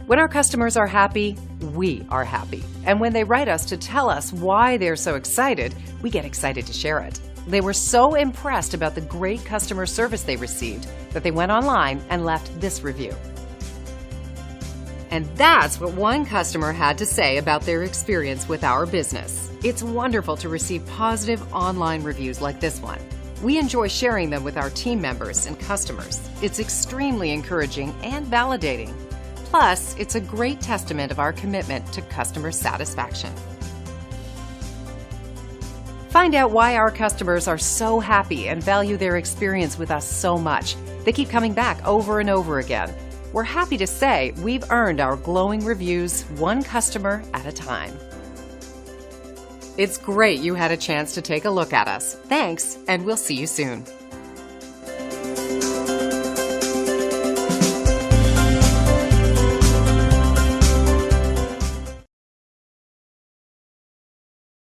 When our customers are happy, we are happy. And when they write us to tell us why they're so excited, we get excited to share it. They were so impressed about the great customer service they received that they went online and left this review. And that's what one customer had to say about their experience with our business. It's wonderful to receive positive online reviews like this one. We enjoy sharing them with our team members and customers. It's extremely encouraging and validating. Plus, it's a great testament of our commitment to customer satisfaction. Find out why our customers are so happy and value their experience with us so much. They keep coming back over and over again. We're happy to say we've earned our glowing reviews one customer at a time. It's great you had a chance to take a look at us. Thanks, and we'll see you soon.